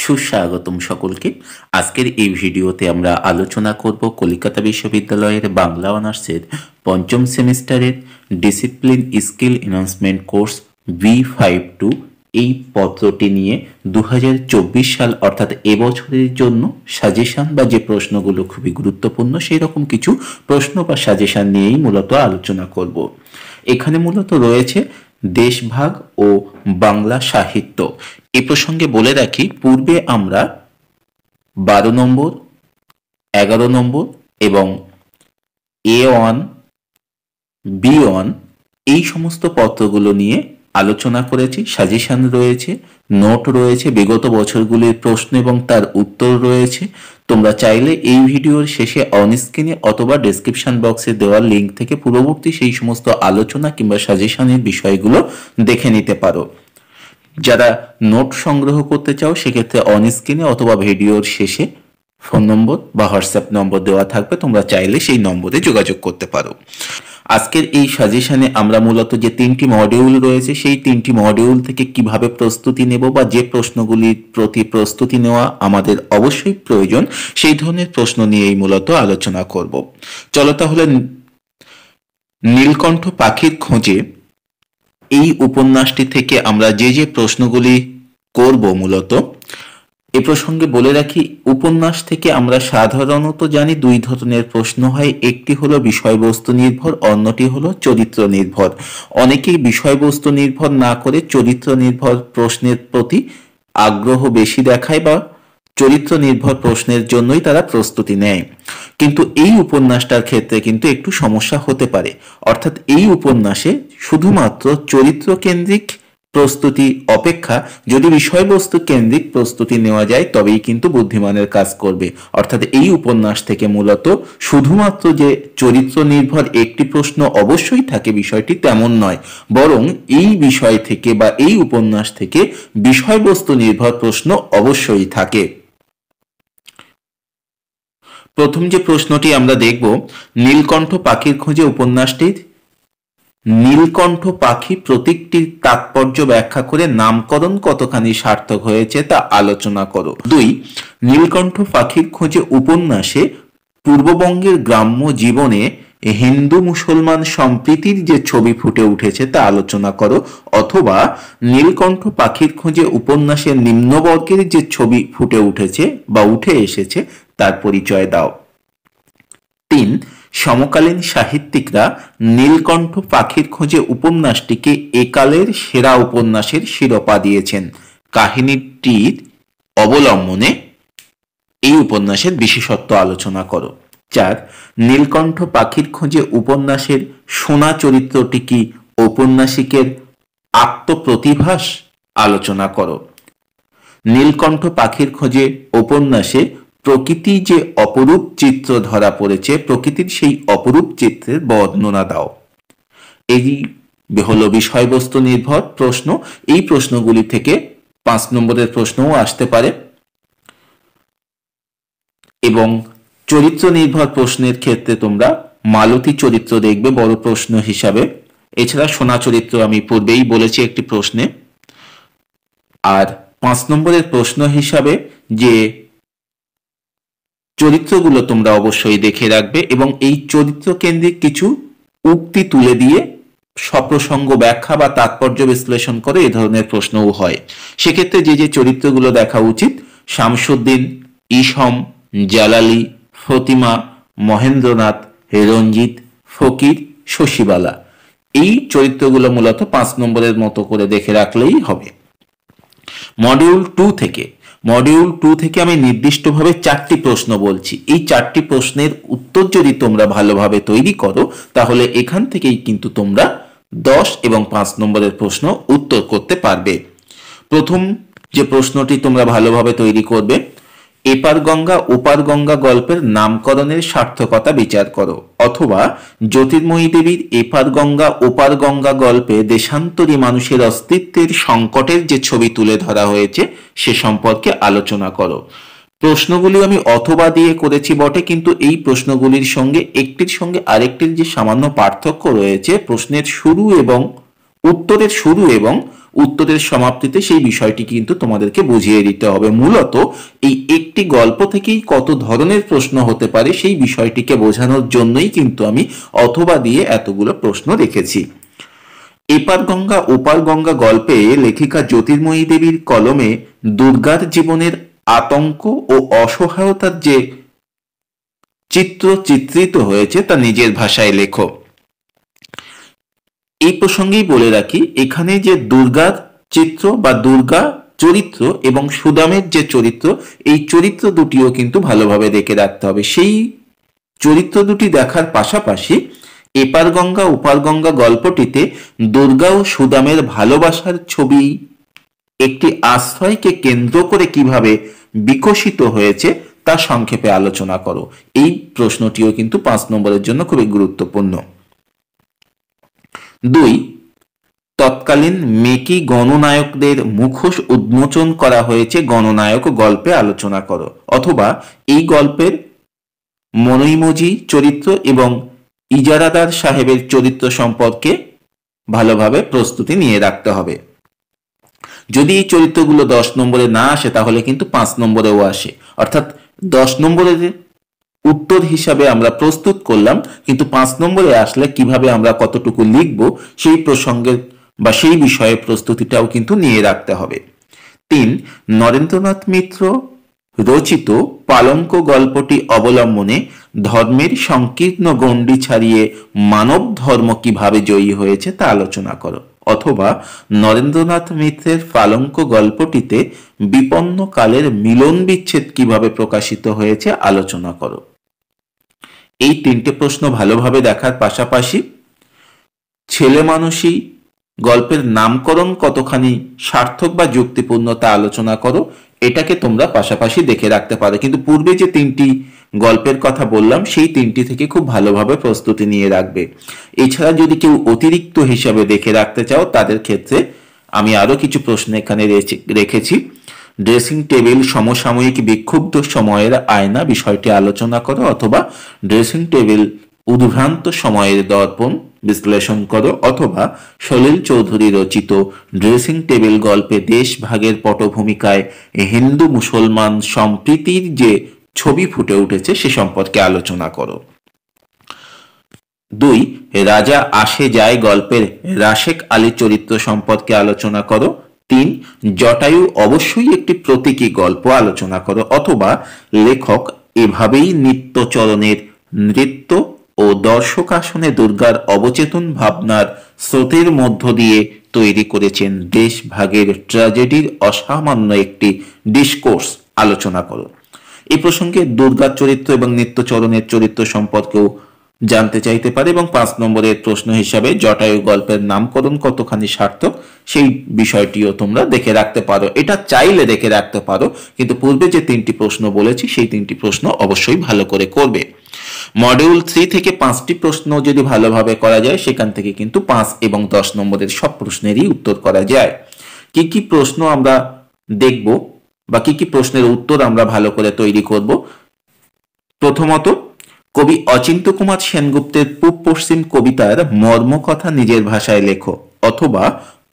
সুস্বাগতম সকলকে। আজকের এই ভিডিওতে আমরা আলোচনা করব কলকাতা বিশ্ববিদ্যালয়ের বাংলা অনার্সের পঞ্চম সেমিস্টারের discipline skill enhancement course V52 এই পত্রটি নিয়ে 2024 সাল অর্থাৎ এবছরের জন্য সাজেশন বা যে প্রশ্নগুলো খুবই গুরুত্বপূর্ণ সেই রকম কিছু প্রশ্ন বা সাজেশন নিয়েই মূলত আলোচনা করব। এখানে মূলত রয়েছে দেশভাগ ও বাংলা সাহিত্য। এ প্রসঙ্গে বলে রাখি, পূর্বে আমরা 12 নম্বর, 11 নম্বর এবং A1, B1 এই সমস্ত পত্রগুলো নিয়ে আলোচনা করেছি। সাজেশন রয়েছে, নোট রয়েছে, বিগত বছরগুলির প্রশ্ন এবং তার উত্তর রয়েছে। তোমরা চাইলে এই ভিডিওর শেষে অন স্ক্রিনে অথবা ডেসক্রিপশন বক্সে দেওয়া লিঙ্ক থেকে পূর্ববর্তী সেই সমস্ত আলোচনা কিংবা সাজেশনের বিষয়গুলো দেখে নিতে পারো। যারা নোট সংগ্রহ করতে চাও সেক্ষেত্রে অন স্ক্রিনে অথবা ভিডিওর শেষে ফোন নম্বর বা হোয়াটসঅ্যাপ নম্বর দেওয়া থাকবে, তোমরা চাইলে সেই নম্বরে যোগাযোগ করতে পারো। আজকের এই সাজেশনে আমরা মূলত যে 3টি মডিউল রয়েছে সেই 3টি মডিউল থেকে কিভাবে প্রস্তুতি নেব বা যে প্রশ্নগুলির প্রতি প্রস্তুতি নেওয়া আমাদের অবশ্যই প্রয়োজন সেই ধরনের প্রশ্ন নিয়েই মূলত আলোচনা করব। চলো তাহলে নীলকণ্ঠ পাখির খোঁজে এই উপন্যাসটি থেকে আমরা যে যে প্রশ্নগুলি করব মূলত এ প্রসঙ্গে বলে রাখি, উপন্যাস থেকে আমরা সাধারণত জানি দুই ধরনের প্রশ্ন হয়। একটি হলো বিষয়বস্তু নির্ভর, অন্যটি হলো চরিত্র নির্ভর। অনেকেই বিষয়বস্তু নির্ভর না করে চরিত্র নির্ভর প্রশ্নের প্রতি আগ্রহ বেশি দেখায় বা চরিত্র নির্ভর প্রশ্নের জন্যই তারা প্রস্তুতি নেয়। কিন্তু এই উপন্যাসটার ক্ষেত্রে কিন্তু একটু সমস্যা হতে পারে। অর্থাৎ এই উপন্যাসে শুধুমাত্র চরিত্র কেন্দ্রিক প্রস্তুতি অপেক্ষা যদি বিষয়বস্তু কেন্দ্রিক প্রস্তুতি নেওয়া যায় তবেই কিন্তু বুদ্ধিমানের কাজ করবে। অর্থাৎ এই উপন্যাস থেকে মূলত শুধুমাত্র যে চরিত্র নির্ভর একটি প্রশ্ন অবশ্যই থাকে বিষয়টি তেমন নয়, বরং এই বিষয় থেকে বা এই উপন্যাস থেকে বিষয়বস্তু নির্ভর প্রশ্ন অবশ্যই থাকে। প্রথম যে প্রশ্নটি আমরা দেখব, নীলকণ্ঠ পাখির খোঁজে উপন্যাসটির নীলকণ্ঠ পাখি প্রতীকটির তাৎপর্য ব্যাখ্যা করে নামকরণ কতখানি সার্থক হয়েছে তা আলোচনা করো। 2. নীলকণ্ঠ পাখির খোঁজে উপন্যাসে পূর্ববঙ্গের গ্রাম্য জীবনে হিন্দু মুসলমান সম্প্রীতির যে ছবি ফুটে উঠেছে তা আলোচনা করো, অথবা নীলকণ্ঠ পাখির খোঁজে উপন্যাসের নিম্নবর্গের যে ছবি ফুটে উঠেছে বা উঠে এসেছে তার পরিচয় দাও। 3. সমকালীন সাহিত্যিকরা নীলকণ্ঠ পাখির খোঁজে উপন্যাসটিকে একালের সেরা উপন্যাসের শিরোপা দিয়েছেন। কাহিনীটির অবলম্বনে এই উপন্যাসের বিশেষত্ব আলোচনা করো। 4. নীলকণ্ঠ পাখির খোঁজে উপন্যাসের সোনা চরিত্রটি কি ঔপন্যাসিকের আত্মপ্রতিভাস আলোচনা করো। নীলকণ্ঠ পাখির খোঁজে উপন্যাসে প্রকৃতি যে অপরূপ চিত্র ধরা পড়েছে, প্রকৃতির সেই অপরূপ চিত্রের বর্ণনা দাও। এই হলো বিষয়বস্তু নির্ভর প্রশ্ন। এই প্রশ্নগুলি থেকে 5 নম্বরের প্রশ্নও আসতে পারে এবং চরিত্র নির্ভর প্রশ্নের ক্ষেত্রে তোমরা মালতী চরিত্র দেখবে বড় প্রশ্ন হিসাবে। এছাড়া সোনা চরিত্র আমি পূর্বেই বলেছি একটি প্রশ্নে। আর 5 নম্বরের প্রশ্ন হিসাবে যে চরিত্রগুলো তোমরা অবশ্যই দেখে রাখবে এবং এই চরিত্র কেন্দ্রিক কিছু উক্তি তুলে দিয়ে সপ্রসঙ্গ ব্যাখ্যা বা তাৎপর্য বিশ্লেষণ করে এ ধরনের প্রশ্নও হয়। সেক্ষেত্রে যে যে চরিত্রগুলো দেখা উচিত, শামসুদ্দিন, ইসম, জালালি, ফতিমা, মহেন্দ্রনাথ, রঞ্জিত, ফকির, শশীবালা, এই চরিত্রগুলো মূলত 5 নম্বরের মতো করে দেখে রাখলেই হবে। মডিউল 2 থেকে আমি নির্দিষ্টভাবে 4টি প্রশ্ন বলছি। এই 4টি প্রশ্নের উত্তর যদি তোমরা ভালোভাবে তৈরি করো তাহলে এখান থেকেই কিন্তু তোমরা 10 এবং 5 নম্বরের প্রশ্ন উত্তর করতে পারবে। প্রথম যে প্রশ্নটি তোমরা ভালোভাবে তৈরি করবে, এপার গঙ্গা ওপার গঙ্গা গল্পের নামকরণের সার্থকতা বিচার করো, অথবা জ্যোতির্ময়ী দেবীর এপার গঙ্গা ওপার গঙ্গা গল্পে দেশান্তরী মানুষের অস্তিত্বের সংকটের যে ছবি তুলে ধরা হয়েছে সে সম্পর্কে আলোচনা করো। প্রশ্নগুলি আমি অথবা দিয়ে করেছি বটে, কিন্তু এই প্রশ্নগুলির সঙ্গে একটির সঙ্গে আরেকটির যে সামান্য পার্থক্য রয়েছে, প্রশ্নের শুরু এবং উত্তরের শুরু এবং উত্তরের সমাপ্তিতে সেই বিষয়টি কিন্তু তোমাদেরকে বুঝিয়ে দিতে হবে। মূলত এই একটি গল্প থেকেই কত ধরনের প্রশ্ন হতে পারে সেই বিষয়টিকে বোঝানোর জন্যই কিন্তু আমি অথবা দিয়ে এতগুলো প্রশ্ন রেখেছি। এপার গঙ্গা ওপার গঙ্গা গল্পে লেখিকা জ্যোতির্ময়ী দেবীর কলমে দুর্গার জীবনের আতঙ্ক ও অসহায়তার যে চিত্র চিত্রিত হয়েছে তা নিজের ভাষায় লেখো। এই প্রসঙ্গেই বলে রাখি, এখানে যে দুর্গার চিত্র বা দুর্গা চরিত্র এবং সুদামের যে চরিত্র, এই চরিত্র দুটিও কিন্তু ভালোভাবে দেখে রাখতে হবে। সেই চরিত্র দুটি দেখার পাশাপাশি এপার গঙ্গা ওপার গঙ্গা গল্পটিতে দুর্গা ও সুদামের ভালোবাসার ছবি একটি আশ্রয়কে কেন্দ্র করে কিভাবে বিকশিত হয়েছে তা সংক্ষেপে আলোচনা করো। এই প্রশ্নটিও কিন্তু 5 নম্বরের জন্য খুবই গুরুত্বপূর্ণ। 2, তৎকালীন মেকি গণনায়কদের মুখোশ উন্মোচন করা হয়েছে গণনায়ক গল্পে আলোচনা করো। অথবা এই গল্পের মনৈমজি চরিত্র এবং ইজারাদার সাহেবের চরিত্র সম্পর্কে ভালোভাবে প্রস্তুতি নিয়ে রাখতে হবে। যদি এই চরিত্রগুলো 10 নম্বরে না আসে তাহলে কিন্তু 5 নম্বরেও আসে, অর্থাৎ 10 নম্বরের উত্তর হিসাবে আমরা প্রস্তুত করলাম, কিন্তু 5 নম্বরে আসলে কিভাবে আমরা কতটুকু লিখব সেই প্রসঙ্গে বা সেই বিষয়ে প্রস্তুতিটাও কিন্তু নিয়ে রাখতে হবে। 3, নরেন্দ্রনাথ মিত্র রচিত পালঙ্ক গল্পটি অবলম্বনে ধর্মের সংকীর্ণ গণ্ডি ছাড়িয়ে মানব ধর্ম কিভাবে জয়ী হয়েছে তা আলোচনা করো। অথবা নরেন্দ্রনাথ মিত্রের পালঙ্ক গল্পটিতে বিপন্ন কালের মিলন বিচ্ছেদ কিভাবে প্রকাশিত হয়েছে আলোচনা করো। এই 3টে প্রশ্ন ভালোভাবে দেখার পাশাপাশি ছেলে মানুষই গল্পের নামকরণ কতখানি সার্থক বা যুক্তিপূর্ণ তা আলোচনা করো। এটাকে তোমরা পাশাপাশি দেখে রাখতে পারো, কিন্তু পূর্বে যে 3টি গল্পের কথা বললাম সেই 3টি থেকে খুব ভালোভাবে প্রস্তুতি নিয়ে রাখবে। এছাড়া যদি কেউ অতিরিক্ত হিসাবে দেখে রাখতে চাও তাদের ক্ষেত্রে আমি আরো কিছু প্রশ্ন এখানে রেখেছি। ড্রেসিং টেবিল সমসাময়িক বিক্ষুব্ধ সময়ের আয়না বিষয়টি আলোচনা করো। অথবা ড্রেসিং টেবিল উদ্ভ্রান্ত সময়ের দর্পণ বিশ্লেষণ করো। অথবা সলিল চৌধুরী রচিত ড্রেসিং টেবিল গল্পে দেশ ভাগের পটভূমিকায় হিন্দু মুসলমান সম্প্রীতির যে ছবি ফুটে উঠেছে সে সম্পর্কে আলোচনা করো। 2, রাজা আসে যায় গল্পের রাশেক আলী চরিত্র সম্পর্কে আলোচনা করো। 3, জটায়ু অবশ্যই একটি প্রতীকী গল্প আলোচনা করো। অথবা লেখক এভাবেই নিত্যচরণের নৃত্য ও দর্শক আসনে দুর্গার অবচেতন ভাবনার স্রোতের মধ্য দিয়ে তৈরি করেছেন দেশভাগের ট্র্যাজেডির অসামান্য একটি ডিসকোর্স আলোচনা করো। এই প্রসঙ্গে দুর্গার চরিত্র এবং নিত্যচরণের চরিত্র সম্পর্কেও জানতে চাইতে পারে এবং 5 নম্বরের প্রশ্ন হিসাবে জটায়ু গল্পের নামকরণ কতখানি সার্থক সেই বিষয়টিও তোমরা দেখে রাখতে পারো। এটা চাইলে দেখে রাখতে পারো, কিন্তু পূর্বে যে 3টি প্রশ্ন বলেছি সেই 3টি প্রশ্ন অবশ্যই ভালো করে করবে। মডিউল 3 থেকে 5টি প্রশ্ন যদি ভালোভাবে করা যায় সেখান থেকে কিন্তু 5 এবং 10 নম্বরের সব প্রশ্নেরই উত্তর করা যায়। কি কি প্রশ্ন আমরা দেখব বা কি কি প্রশ্নের উত্তর আমরা ভালো করে তৈরি করব। প্রথমত, কবি অচিন্ত্য কুমার সেনগুপ্তের পূব পশ্চিম কবিতার মর্মকথা নিজের ভাষায় লেখো। অথবা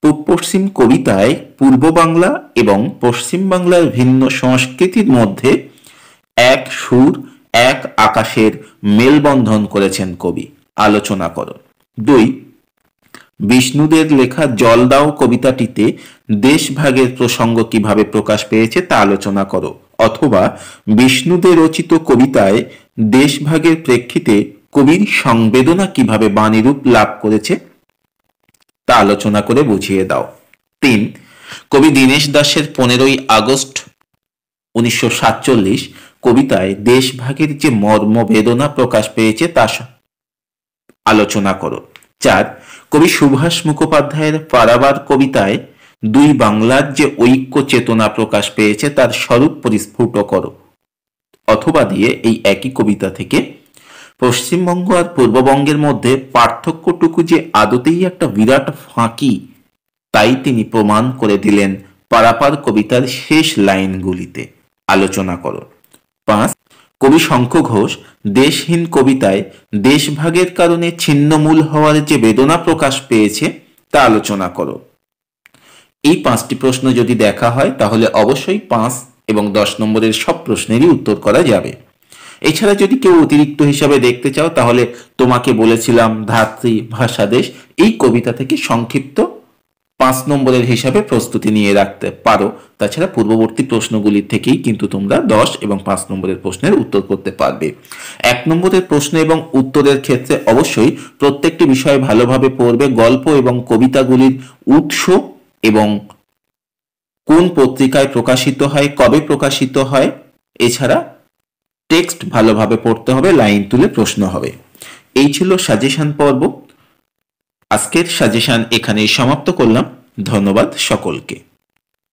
পূব পশ্চিম কবিতায় পূর্ব বাংলা এবং পশ্চিম বাংলার ভিন্ন সংস্কৃতির মধ্যে এক সুর এক আকাশের মেলবন্ধন করেছেন কবি, আলোচনা করো। 2, বিষ্ণুদের লেখা জল দাও কবিতাটিতে দেশভাগের প্রসঙ্গ কিভাবে প্রকাশ পেয়েছে তা আলোচনা করো। অথবা বিষ্ণুদের রচিত কবিতায় দেশভাগের প্রেক্ষিতে কবির সংবেদনা কিভাবে বাণীরূপ লাভ করেছে তা আলোচনা করে বুঝিয়ে দাও। 3, কবি দীনেশ দাসের 15ই আগস্ট 1947 কবিতায় দেশভাগের যে মর্মবেদনা প্রকাশ পেয়েছে তা আলোচনা করো। 4, কবি সুভাষ মুখোপাধ্যায়ের পারাবার কবিতায় 2 বাংলার যে ঐক্য চেতনা প্রকাশ পেয়েছে তার স্বরূপ পরিস্ফুট করো। অথবা দিয়ে এই একই কবিতা থেকে পশ্চিমবঙ্গ আর পূর্ববঙ্গের মধ্যে পার্থক্যটুকু যে আদতেই একটা বিরাট ফাঁকি তাই তিনি প্রমাণ করে দিলেন পারাপার কবিতার শেষ লাইনগুলিতে, আলোচনা করো। 5, কবি শঙ্খ ঘোষ দেশহীন কবিতায় দেশভাগের কারণে ছিন্নমূল হওয়ার যে বেদনা প্রকাশ পেয়েছে তা আলোচনা করো। এই 5টি প্রশ্ন যদি দেখা হয় তাহলে অবশ্যই 5 এবং 10 নম্বরের সব প্রশ্নেরই উত্তর করা যাবে। এছাড়া যদি কেউ অতিরিক্ত হিসাবে দেখতে চাও তাহলে তোমাকে বলেছিলাম ধাত্রী ভাষাদেশ এই কবিতা থেকে সংক্ষিপ্ত 5 নম্বরের হিসাবে প্রস্তুতি নিয়ে রাখতে পারো। তাছাড়া পূর্ববর্তী প্রশ্নগুলির থেকেই কিন্তু তোমরা 10 এবং 5 নম্বরের প্রশ্নের উত্তর করতে পারবে। 1 নম্বরের প্রশ্ন এবং উত্তরের ক্ষেত্রে অবশ্যই প্রত্যেকটি বিষয় ভালোভাবে পড়বে। গল্প এবং কবিতাগুলির উৎস এবং কোন পত্রিকায় প্রকাশিত হয়, কবে প্রকাশিত হয়, এছাড়া টেক্সট ভালোভাবে পড়তে হবে, লাইন তুলে প্রশ্ন হবে। এই ছিল সাজেশন পর্ব। আজকের সাজেশন এখানেই সমাপ্ত করলাম। ধন্যবাদ সকলকে।